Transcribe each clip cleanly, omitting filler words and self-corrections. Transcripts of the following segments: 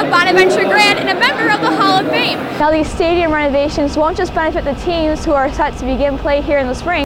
a Bonaventure grad and a member of the Hall of Fame. Now these stadium renovations won't just benefit the teams who are set to begin play here in the spring.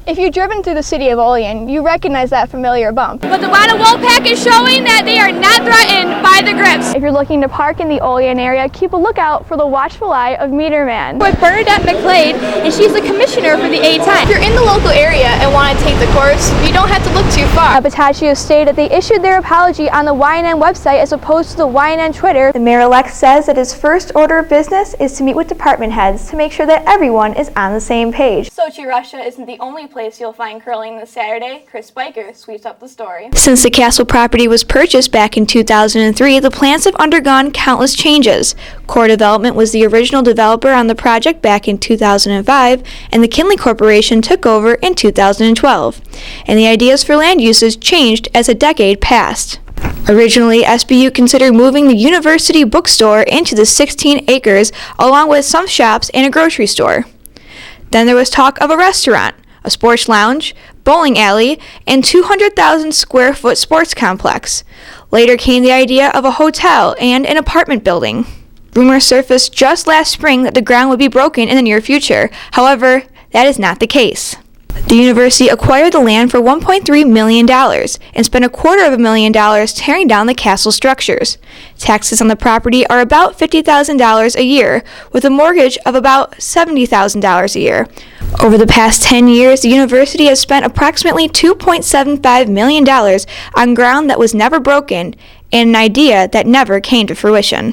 If you've driven through the city of Olean, you recognize that familiar bump. But the Wada Wolfpack is showing that they are not threatened by the grips. If you're looking to park in the Olean area, keep a lookout for the watchful eye of Meter Man. With Bernadette McLeod, and she's the commissioner for the A10. If you're in the local area and want to take the course, you don't have to look too far. Petaccio stated they issued their apology on the YNN website as opposed to the YNN Twitter. The mayor-elect says that his first order of business is to meet with department heads to make sure that everyone is on the same page. Sochi, Russia isn't the only place you'll find curling this Saturday. Chris Spiker sweeps up the story. Since the castle property was purchased back in 2003, the plans have undergone countless changes. Core Development was the original developer on the project back in 2005, and the Kinley Corporation took over in 2012. And the ideas for land uses changed as a decade passed. Originally, SBU considered moving the university bookstore into the 16 acres, along with some shops and a grocery store. Then there was talk of a restaurant, a sports lounge, bowling alley, and 200,000 square foot sports complex. Later came the idea of a hotel and an apartment building. Rumors surfaced just last spring that the ground would be broken in the near future. However, that is not the case. The university acquired the land for $1.3 million and spent $250,000 tearing down the castle structures. Taxes on the property are about $50,000 a year, with a mortgage of about $70,000 a year. Over the past 10 years, the university has spent approximately $2.75 million on ground that was never broken and an idea that never came to fruition.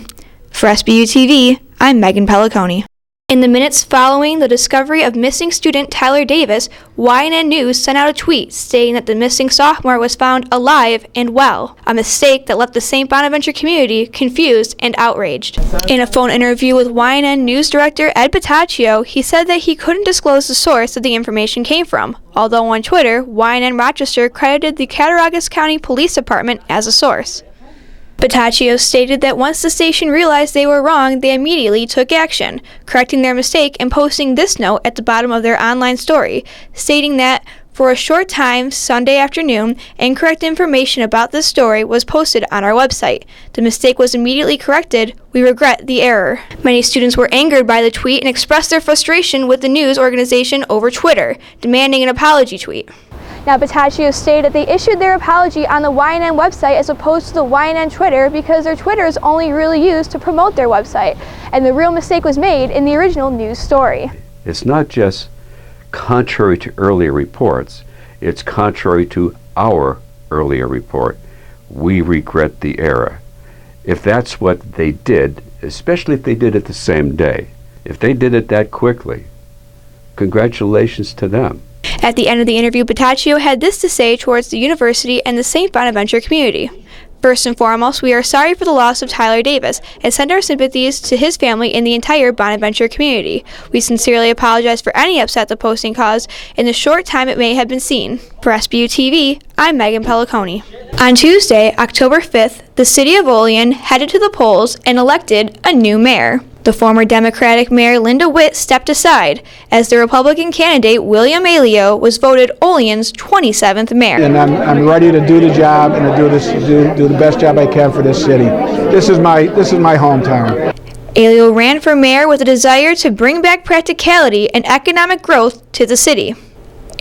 For SBU TV, I'm Meghan Palluconi. In the minutes following the discovery of missing student Tyler Davis, YNN News sent out a tweet stating that the missing sophomore was found alive and well, a mistake that left the St. Bonaventure community confused and outraged. In a phone interview with YNN News Director Ed Petaccio, he said that he couldn't disclose the source that the information came from, although on Twitter, YNN Rochester credited the Cattaraugus County Police Department as a source. Petaccio stated that once the station realized they were wrong, they immediately took action, correcting their mistake and posting this note at the bottom of their online story, stating that, for a short time, Sunday afternoon, incorrect information about this story was posted on our website. The mistake was immediately corrected. We regret the error. Many students were angered by the tweet and expressed their frustration with the news organization over Twitter, demanding an apology tweet. Now, Petaccio stated they issued their apology on the YNN website as opposed to the YNN Twitter because their Twitter is only really used to promote their website, and the real mistake was made in the original news story. It's not just contrary to earlier reports, it's contrary to our earlier report. We regret the error. If that's what they did, especially if they did it the same day, if they did it that quickly, congratulations to them. At the end of the interview, Petaccio had this to say towards the university and the St. Bonaventure community. First and foremost, we are sorry for the loss of Tyler Davis and send our sympathies to his family and the entire Bonaventure community. We sincerely apologize for any upset the posting caused in the short time it may have been seen. For SBU TV, I'm Meghan Palluconi. On Tuesday, October 5th, the city of Olean headed to the polls and elected a new mayor. The former Democratic Mayor Linda Witt stepped aside as the Republican candidate William Alio was voted Olean's 27th mayor. And I'm ready to do the job and to do the best job I can for this city. This is my hometown. Alio ran for mayor with a desire to bring back practicality and economic growth to the city.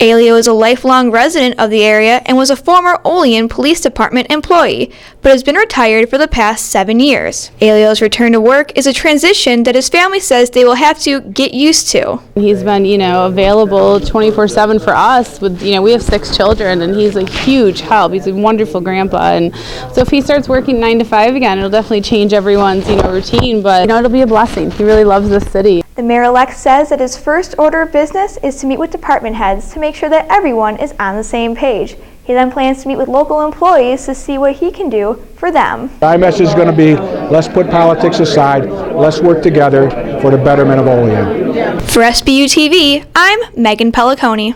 Alio is a lifelong resident of the area and was a former Olean Police Department employee, but has been retired for the past 7 years. Alio's return to work is a transition that his family says they will have to get used to. He's been, available 24/7 for us. With, we have 6 children, and he's a huge help. He's a wonderful grandpa, and so if he starts working 9 to 5 again, it'll definitely change everyone's, routine. But it'll be a blessing. He really loves this city. The mayor-elect says that his first order of business is to meet with department heads to make sure that everyone is on the same page. He then plans to meet with local employees to see what he can do for them. My message is going to be, let's put politics aside, let's work together for the betterment of Olean. For SBU TV, I'm Meghan Palluconi.